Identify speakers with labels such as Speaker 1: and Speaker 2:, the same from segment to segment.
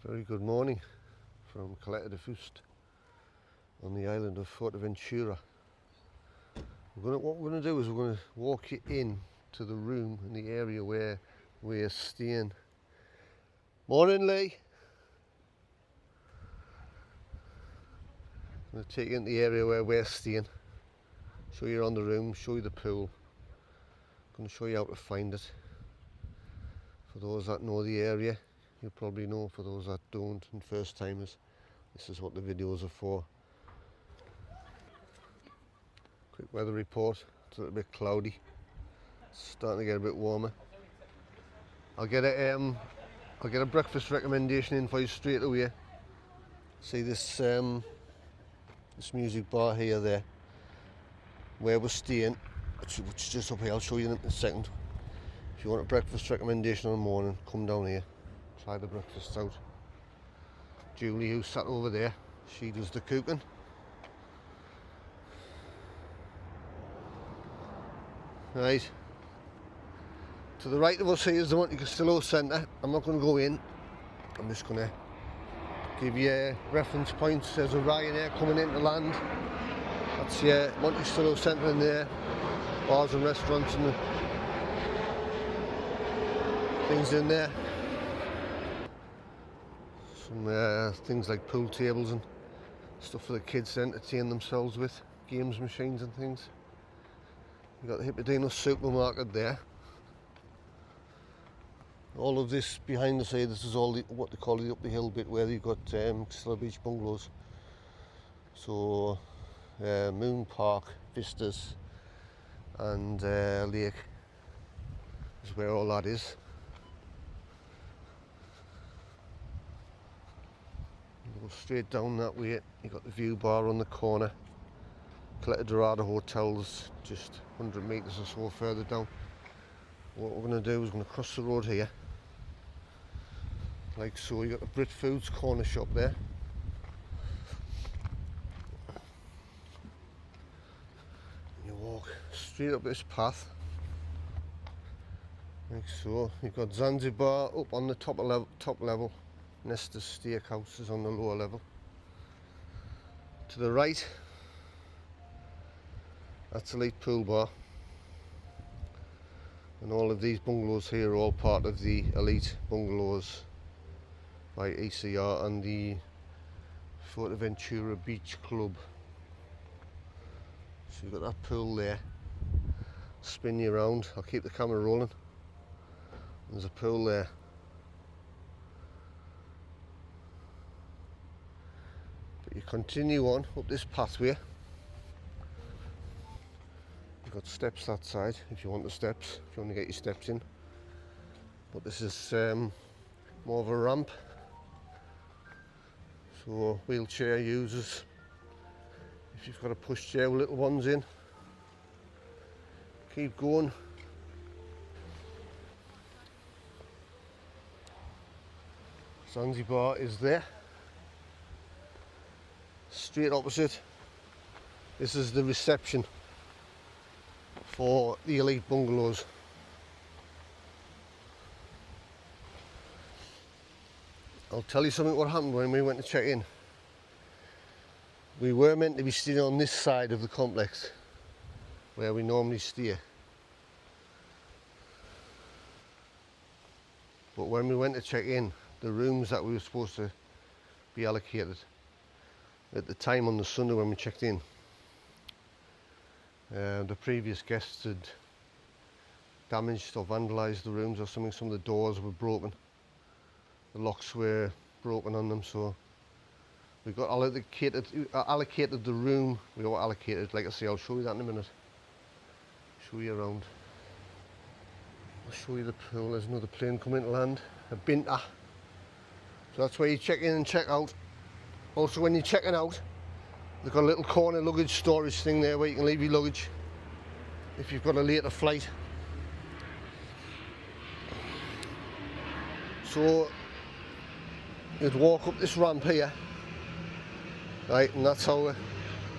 Speaker 1: Very good morning from Caleta de fuste on the island of Fuerteventura. What we're going to do is we're going to walk you in to the room in the area where we're staying. Morning, Lee. I'm going to take you into the area where we're staying, show you around the room, show you the pool. I'm going to show you how to find it. For those that know the area, you'll probably know. For those that don't and first timers, this is what the videos are for. Quick weather report. It's a little bit cloudy. It's starting to get a bit warmer. I'll get a breakfast recommendation in for you straight away. See this this music bar here, there, where we're staying, which is just up here. I'll show you in a second. If you want a breakfast recommendation in the morning, come down here, try the breakfast out. Julie, who's sat over there, she does the cooking. Right, to the right of us here is the Monte Castillo Centre. I'm not going to go in, I'm just going to give you reference points. There's a Ryanair coming into land. That's Monte Castillo Centre in there, bars and restaurants and things in there. Some things like pool tables and stuff for the kids to entertain themselves with, games machines and things. You've got the Hippodino supermarket there. All of this behind us here, this is all what they call the up the hill bit where you've got Castillo Beach bungalows. So Moon Park, Vistas and Lake is where all that is. You go straight down that way, you've got the view bar on the corner. Caleta Dorada Hotel's just 100 metres or so further down. What we're going to do is we're going to cross the road here, like so. You got the Brit Foods corner shop there. You walk straight up this path, like so. You've got Zanzibar up on the top level. Nesta's Steakhouse is on the lower level. To the right, that's Elite Pool Bar. And all of these bungalows here are all part of the Elite Bungalows by ECR and the Fuerteventura Beach Club. So you've got that pool there. Spin you around. I'll keep the camera rolling. There's a pool there. But you continue on up this pathway. You've got steps that side if you want the steps, if you want to get your steps in. But this is more of a ramp. So wheelchair users, if you've got a pushchair with little ones in, keep going. Zanzibar is there. Straight opposite, this is the reception for the Elite Bungalows. I'll tell you something what happened when we went to check in. We were meant to be staying on this side of the complex where we normally stay, but when we went to check in, the rooms that we were supposed to be allocated at the time on the Sunday when we checked in, the previous guests had damaged or vandalised the rooms or something. Some of the doors were broken, the locks were broken on them, so we got allocated the room. We got allocated, like I say, I'll show you that in a minute. Show you around. I'll show you the pool. There's another plane coming to land, a Binta. So that's where you check in and check out. Also, when you're checking out, they've got a little corner luggage storage thing there where you can leave your luggage if you've got a later flight. So you'd walk up this ramp here, right, and that's our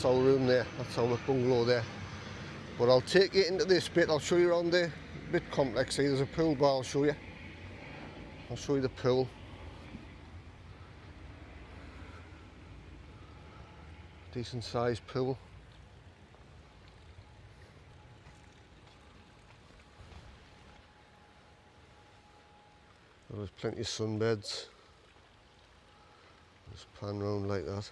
Speaker 1: room there, that's our bungalow there. But I'll take you into this bit, I'll show you around the bit complex here. There's a pool bar, I'll show you the pool. decent sized pool. There's plenty of sunbeds. Just pan round like that.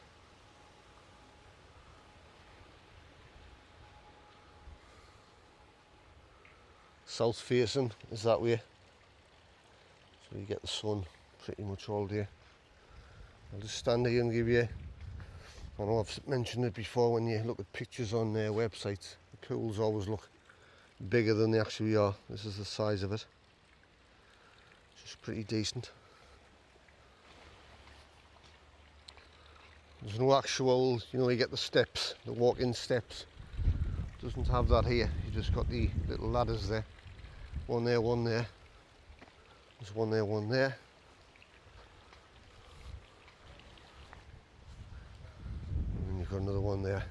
Speaker 1: South facing is that way, so you get the sun pretty much all day. I'll just stand here and give you, I know I've mentioned it before, when you look at pictures on their websites, the pools always look bigger than they actually are. This is the size of it. Just pretty decent. There's no actual, you know, you get the steps, the walk-in steps. Doesn't have that here. You just got the little ladders there. One there, one there. There's one there, one there. And then you've got another one there.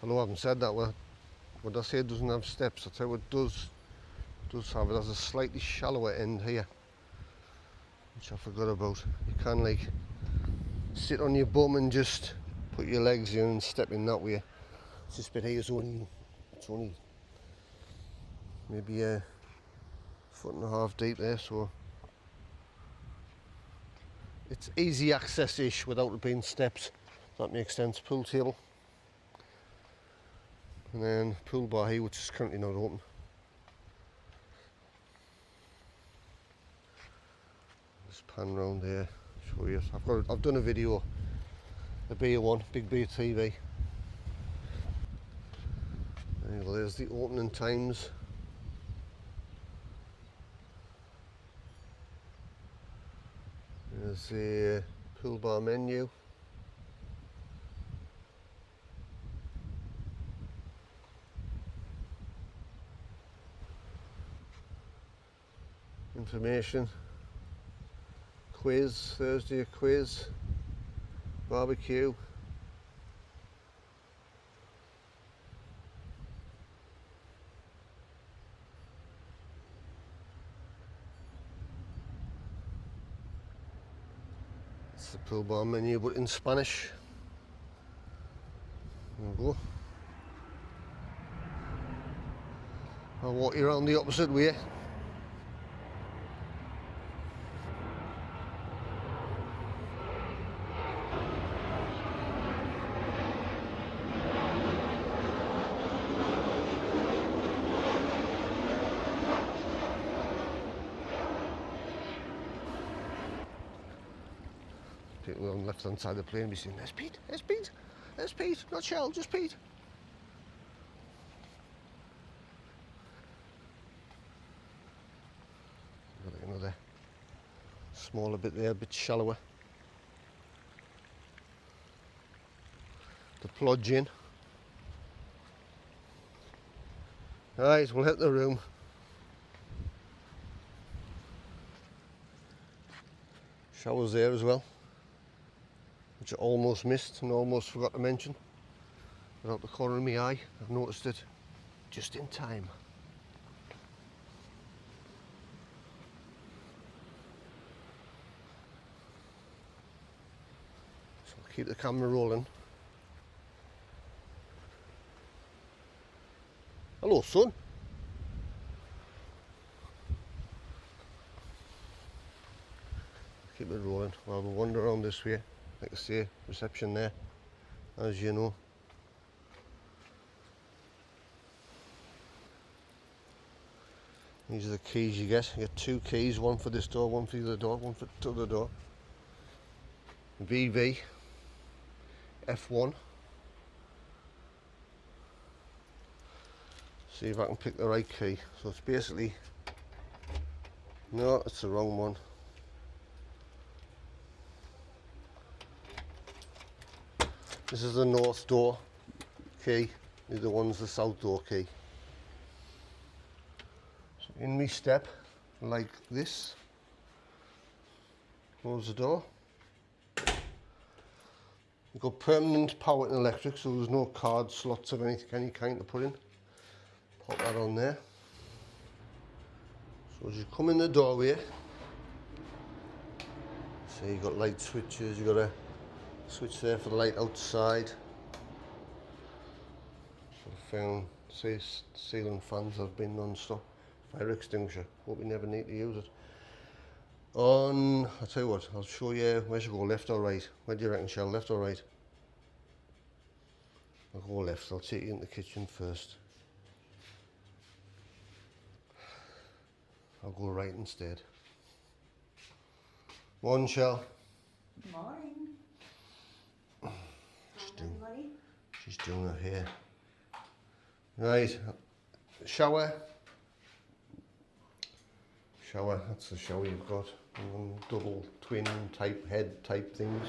Speaker 1: I know I haven't said that. What I say it doesn't have steps. I'll tell you what it does have. It has a slightly shallower end here, which I forgot about. You can like sit on your bum and just put your legs in and step in that way. This bit here is only maybe a 1.5 foot deep there, so it's easy access-ish without it being steps. That makes sense. Pool table, and then pool bar here, which is currently not open. Just pan round there, show you. I've done a video, the beer one, big beer TV. There you go, there's the opening times. There's the pool bar menu. Information. Quiz, Thursday a quiz. Barbecue. It's the pool bar menu, but in Spanish. There we go. I'll walk you around the opposite way. People on the left hand side of the plane be saying, there's Pete, there's Pete, there's Pete, not Shell, just Pete. Got like another smaller bit there, a bit shallower. To plodge in. Right, we'll hit the room. Showers there as well, which I almost missed and almost forgot to mention. Without the corner of my eye, I've noticed it just in time. So I'll keep the camera rolling. Hello, son. Keep it rolling while we wander around this way. Like I say, reception there, as you know. These are the keys you get. You get 2 keys, one for this door, one for the other door, one for the other door. VV, F1. See if I can pick the right key. So it's basically, no, it's the wrong one. This is the north door key, the other one's the south door key. So in me step, like this, close the door. You've got permanent power and electric, so there's no card slots of any kind to put in. Pop that on there. So as you come in the doorway, So you've got light switches, you've got a switch there for the light outside. I found ceiling fans have been non-stop. Fire extinguisher, hope you never need to use it. I'll tell you what, I'll show you where should go, left or right. Where do you reckon, Shell, left or right? I'll go left, I'll take you in the kitchen first. I'll go right instead. Morning, Shell.
Speaker 2: Morning.
Speaker 1: She's doing her hair. Right, shower. Shower, that's the shower you've got. Double twin type head type things.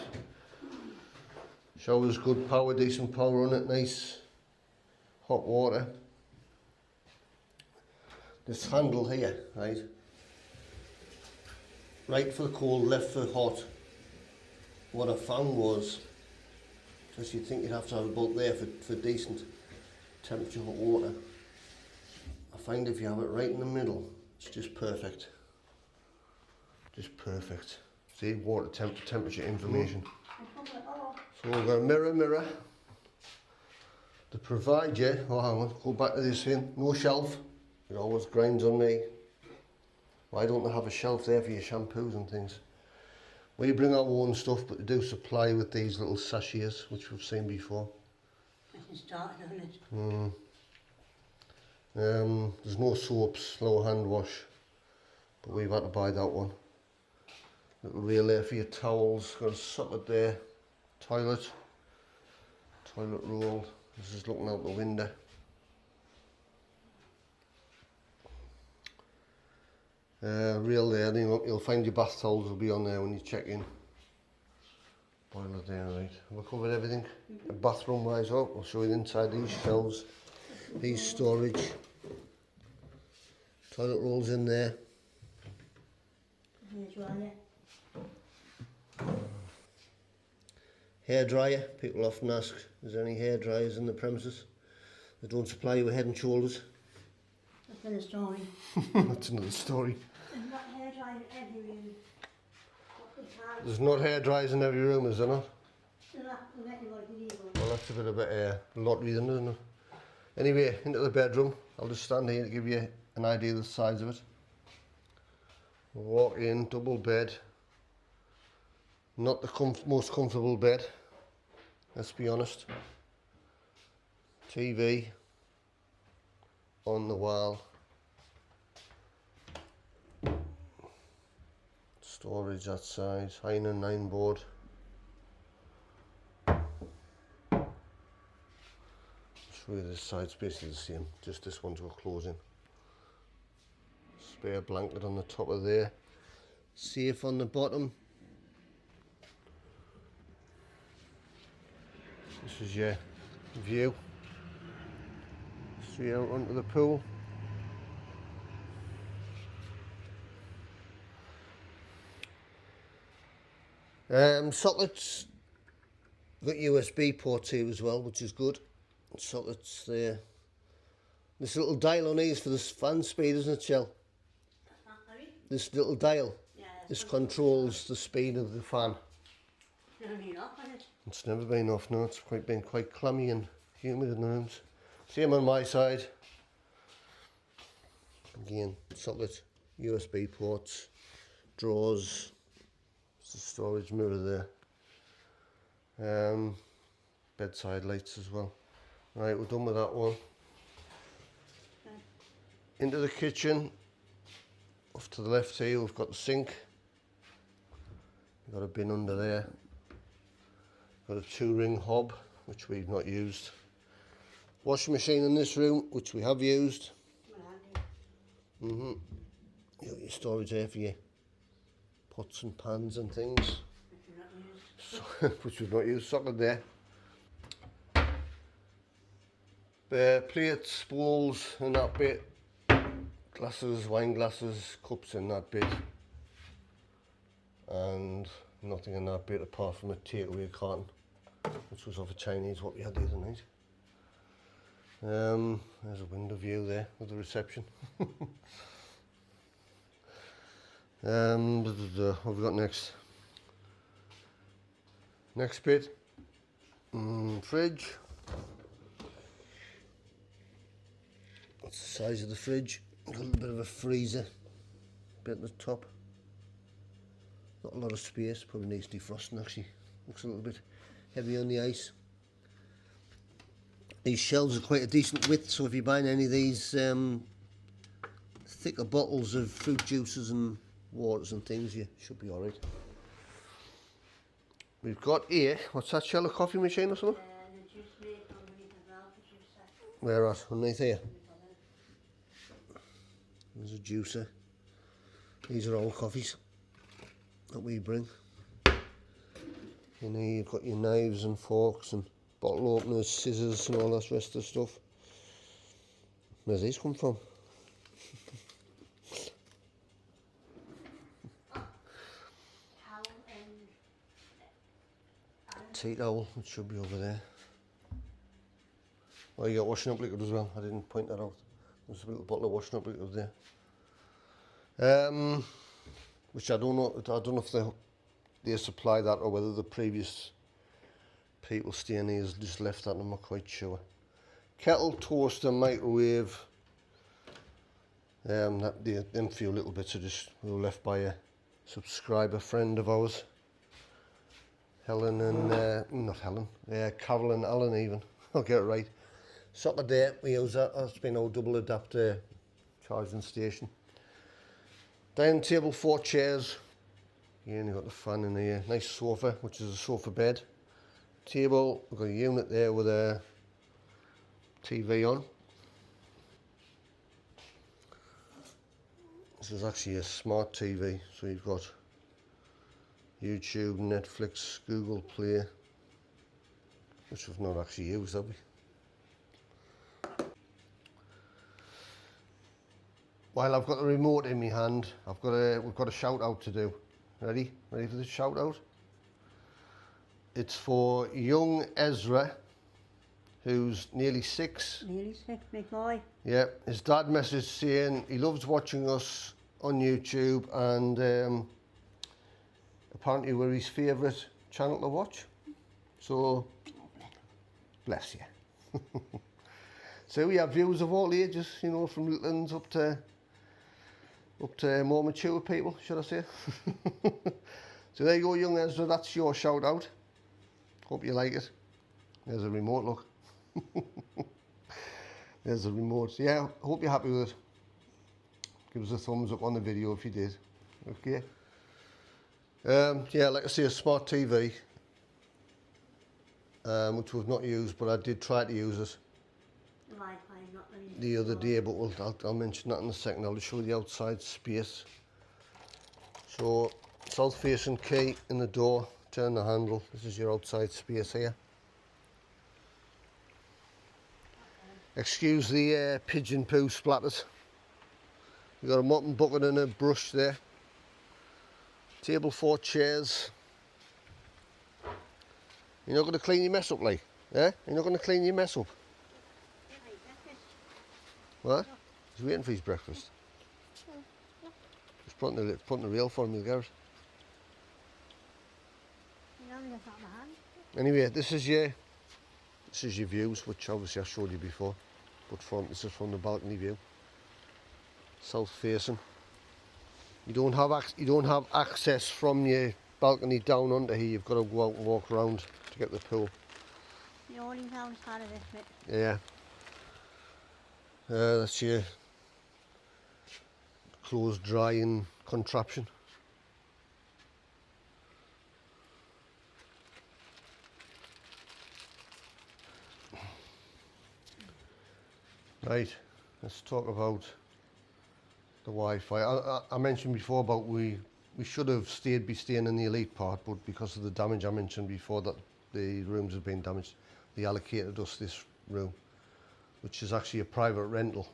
Speaker 1: Shower's good power, decent power on it, nice hot water. This handle here, right for the cold, left for hot. What I found was, just you'd think you'd have to have a bolt there for decent temperature hot water. I find if you have it right in the middle, it's just perfect. Just perfect. See, water temperature information. So we've got a mirror to provide you. Oh, hang on, go back to this thing. No shelf. It always grinds on me. Why don't they have a shelf there for your shampoos and things? We bring our own stuff, but they do supply with these little sachets, which we've seen before. There's no soaps, no hand wash, but we've had to buy that one. Little reel there for your towels, got a socket there, toilet roll. This is looking out the window. Reel there, then you'll find your bath towels will be on there when you check in. Boiler there, right. We've covered everything. Bathroom wise up, I'll show you inside these shelves, these storage. Toilet rolls in there. Hair dryer, people often ask, is there any hair dryers in the premises? They don't supply you with Head and Shoulders.
Speaker 2: That's another story.
Speaker 1: That's another story.
Speaker 2: There's not hair dryer in every room.
Speaker 1: There's not hair dryers in every room, is there not?
Speaker 2: Well,
Speaker 1: that's a bit of a lottery then, isn't it? Anyway, into the bedroom. I'll just stand here to give you an idea of the size of it. We'll walk in, double bed. Not the most comfortable bed, let's be honest. TV on the wall. Storage that size, iron and 9 board. Show you this side's basically the same, just this one's got closing. Spare blanket on the top of there. Safe on the bottom. This is your view. Straight out onto the pool. Sockets, got USB ports here as well, which is good. Sockets there. This little dial on these for the fan speed, isn't it, Shell? This little dial.
Speaker 2: yeah,
Speaker 1: This controls the speed of the fan. It's never been off, no, it's been quite clammy and humid in the rooms. Same on my side. Again, socket, USB ports, drawers, there's a storage mirror there. Bedside lights as well. Right, we're done with that one.
Speaker 2: Okay.
Speaker 1: Into the kitchen. Off to the left here, we've got the sink. We've got a bin under there. Got a 2-ring hob, which we've not used. Washing machine in this room, which we have used. You got your storage there for your pots and pans and things. Which we've not used. Socket there. Plates, bowls in that bit. Glasses, wine glasses, cups in that bit. And nothing in that bit apart from a takeaway carton, which was off a Chinese, what we had the other night. There's a window view there of the reception. What have we got next? Next bit, fridge. That's the size of the fridge. A little bit of a freezer bit at the top. Not a lot of space, probably needs defrosting actually. Looks a little bit heavy on the ice. These shelves are quite a decent width, so if you're buying any of these thicker bottles of fruit juices and waters and things, you should be alright. We've got here, what's that, Shell, a coffee machine or something?
Speaker 2: The juice maker underneath as well, the juice set.
Speaker 1: Where at? Underneath here? There's a juicer. These are all coffees that we bring. In here you've got your knives and forks and bottle openers, scissors and all that rest of the stuff. Where's these come from?
Speaker 2: Towel and
Speaker 1: Tea towel, it should be over there. Oh, you got washing up liquid as well. I didn't point that out. There's a little bottle of washing up liquid there. Which I don't know if they supply that or whether the previous people staying here has just left that. I'm not quite sure. Kettle, toaster, microwave. Them few little bits are just left by a subscriber friend of ours. Helen and not Helen. Carol and Alan even. I'll get it right. Soccer day, we use that. That's been our double adapter charging station. Dining table, 4 chairs. Yeah, and you've got the fan in here. Nice sofa, which is a sofa bed. Table, we've got a unit there with a TV on. This is actually a smart TV, so you've got YouTube, Netflix, Google Play, which we've not actually used, have we? While I've got the remote in my hand, we've got a shout out to do. Ready? Ready for the shout out? It's for young Ezra, who's nearly 6.
Speaker 2: nearly 6, big boy.
Speaker 1: Yeah, his dad messaged saying he loves watching us on YouTube and apparently we're his favourite channel to watch. So, bless you. So we have views of all ages, you know, from little ones up to more mature people, should I say. So there you go, young Ezra, that's your shout out. Hope you like it. There's a remote, look. There's a remote. Yeah, hope you're happy with it. Give us a thumbs up on the video if you did. Okay. Yeah, like I say, a smart TV, which we've not used, but I did try to use it
Speaker 2: The Wi-Fi, not really.
Speaker 1: the other day, but I'll mention that in a second. I'll just show you the outside space. So, south facing key in the door, turn the handle. This is your outside space here. Excuse the pigeon poo splatters. You've got a mopping bucket and a brush there. Table, 4 chairs. You're not going to clean your mess up, like? Yeah? You're not going to clean your mess up? What? He's waiting for his breakfast. Just putting the reel for him in the garage. Anyway, this is your views, which obviously I showed you before. But this is from the balcony view. South facing. You don't have access from your balcony down onto here. You've got to go out and walk around to get the pool.
Speaker 2: The awning outside of this bit.
Speaker 1: Yeah. That's your clothes drying contraption. Right, let's talk about the Wi-Fi. I mentioned before about we should have be staying in the elite part, but because of the damage I mentioned before that the rooms have been damaged, they allocated us this room, which is actually a private rental,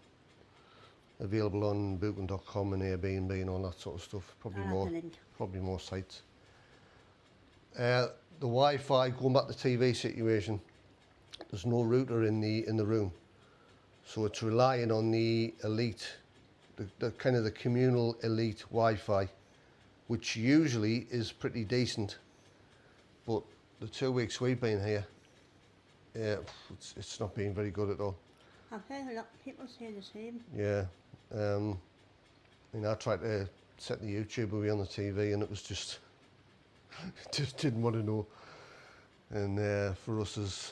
Speaker 1: available on booking.com and Airbnb and all that sort of stuff. Probably more sites. The Wi-Fi, going back to the TV situation, there's no router in the room, so it's relying on the elite, the kind of the communal elite Wi-Fi, which usually is pretty decent, but the 2 weeks we've been here, yeah, it's not been very good at all.
Speaker 2: I've heard a lot of people say the same.
Speaker 1: Yeah, I mean, I tried to set the YouTube away on the TV, and it was just, just didn't want to know. And for us as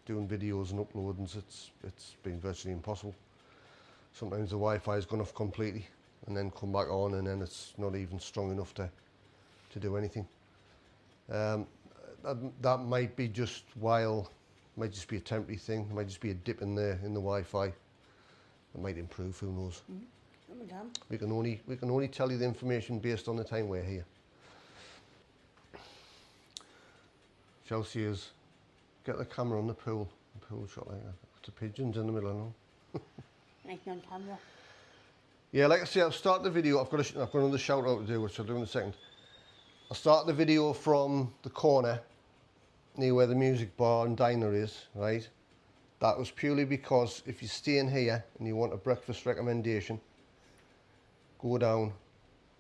Speaker 1: doing videos and uploading, it's been virtually impossible. Sometimes the Wi-Fi's gone off completely, and then come back on, and then it's not even strong enough to do anything. That might be just might just be a temporary thing. It might just be a dip in the Wi-Fi. It might improve. Who knows? We can only tell you the information based on the time we're here. Chelsea is get the camera on the pool shot like that. The pigeons in the middle, I know.
Speaker 2: Like on camera.
Speaker 1: Yeah, like I say, I'll start the video. I've got another shout out to do, which I'll do in a second. I'll start the video from the corner near where the music bar and diner is, right? That was purely because if you're staying here and you want a breakfast recommendation, go down,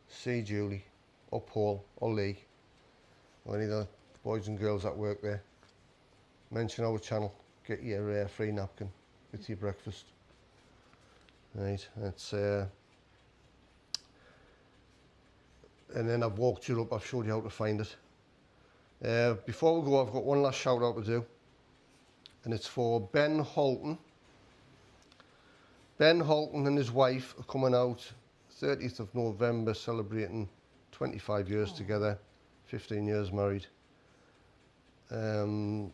Speaker 1: see Julie or Paul or Lee or any of the boys and girls that work there. Mention our channel, get your free napkin with your breakfast. Right, that's and then I've walked you up, I've showed you how to find it. Before we go, I've got one last shout out to do, and it's for Ben Holton. Ben Holton and his wife are coming out 30th of November, celebrating 25 years together, 15 years married. Ben,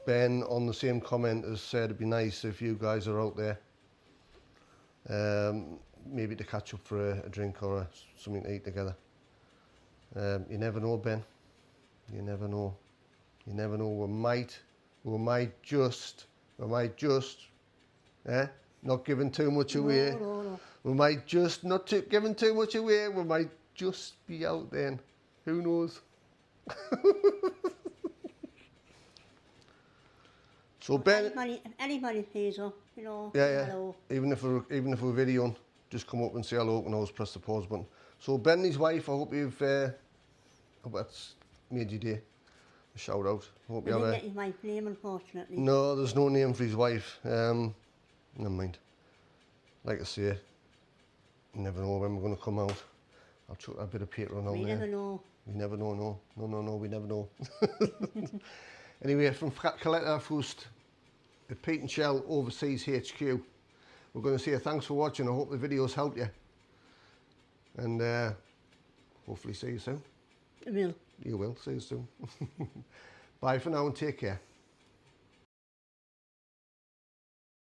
Speaker 1: on the same comment, has said it'd be nice if you guys are out there, maybe to catch up for a drink or something to eat together. You never know, Ben. You never know. You never know. We might just, not giving too much away.
Speaker 2: No.
Speaker 1: We might just not giving too much away. We might just be out then. Who knows? So Ben,
Speaker 2: If anybody sees her, you know,
Speaker 1: yeah.
Speaker 2: hello.
Speaker 1: Even if we're videoing, just come up and say hello and always press the pause button. So Ben and his wife, I hope you've, I hope that's made your day. A shout out. I hope
Speaker 2: I
Speaker 1: you have
Speaker 2: didn't
Speaker 1: a.
Speaker 2: get his wife's name, unfortunately.
Speaker 1: No, there's no name for his wife. Never mind. Like I say, you never know when we're going to come out. I'll chuck a bit of Peter on there.
Speaker 2: We never know.
Speaker 1: We never know, no, we never know. Anyway, from Caleta de fuste, at Pete and Shell Overseas HQ, we're going to say thanks for watching. I hope the videos helped you. And hopefully see you soon.
Speaker 2: I will.
Speaker 1: You will, see you soon. Bye for now and take care.